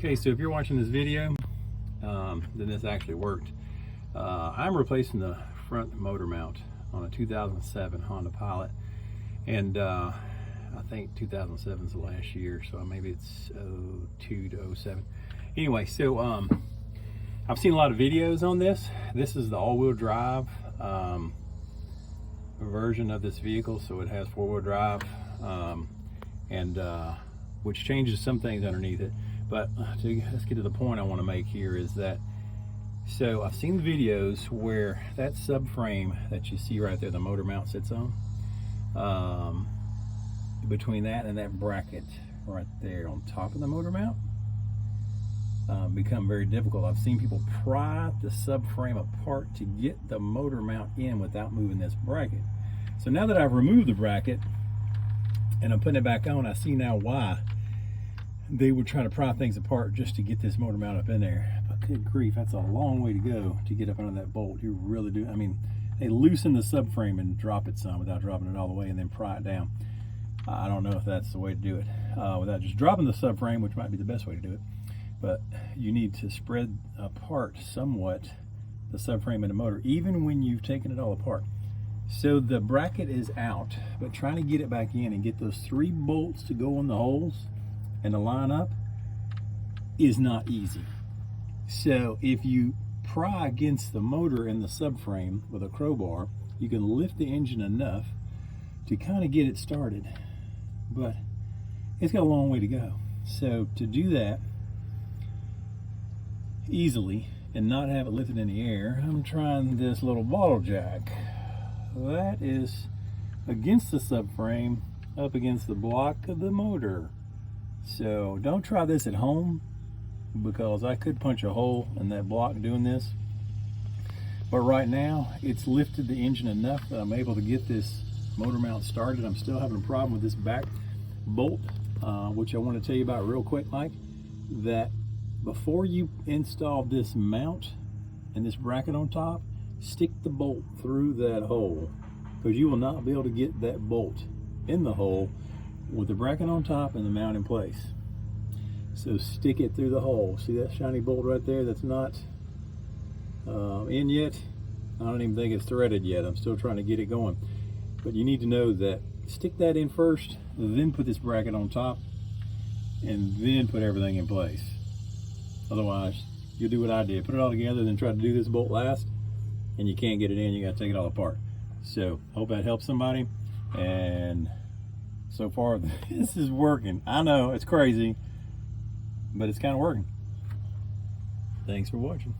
Okay, so if you're watching this video, then this actually worked. I'm replacing the front motor mount on a 2007 Honda Pilot, and I think 2007 is the last year, so maybe it's 02 to 07. Anyway, so I've seen a lot of videos on this. This is the all-wheel drive version of this vehicle, so it has four-wheel drive, which changes some things underneath it. But let's get to the point I want to make here is that, so I've seen videos where that subframe that you see right there, the motor mount sits on, between that and that bracket right there on top of the motor mount, become very difficult. I've seen people pry the subframe apart to get the motor mount in without moving this bracket. So now that I've removed the bracket and I'm putting it back on, I see now why they would try to pry things apart just to get this motor mount up in there. But good grief, that's a long way to go to get up under that bolt. You really do. I mean, they loosen the subframe and drop it some without dropping it all the way and then pry it down. I don't know if that's the way to do it without just dropping the subframe, which might be the best way to do it. But you need to spread apart somewhat the subframe and the motor, even when you've taken it all apart. So the bracket is out, but trying to get it back in and get those 3 bolts to go in the holes and to line up is not easy. So if you pry against the motor and the subframe with a crowbar, you can lift the engine enough to kind of get it started, but it's got a long way to go. So to do that easily and not have it lifted in the air, I'm trying this little bottle jack. That is against the subframe, up against the block of the motor. So don't try this at home, because I could punch a hole in that block doing this. But right now it's lifted the engine enough that I'm able to get this motor mount started. I'm still having a problem with this back bolt, which I want to tell you about real quick, Mike, that before you install this mount and this bracket on top, stick the bolt through that hole, because you will not be able to get that bolt in the hole with the bracket on top and the mount in place. So stick it through the hole. See that shiny bolt right there that's not in yet? I don't even think it's threaded yet. I'm still trying to get it going. But you need to know that stick that in first, then put this bracket on top, and then put everything in place. Otherwise, you'll do what I did. Put it all together, then try to do this bolt last, and you can't get it in. You got to take it all apart. So hope that helps somebody. And so far, this is working. I know it's crazy, but it's kind of working. Thanks for watching.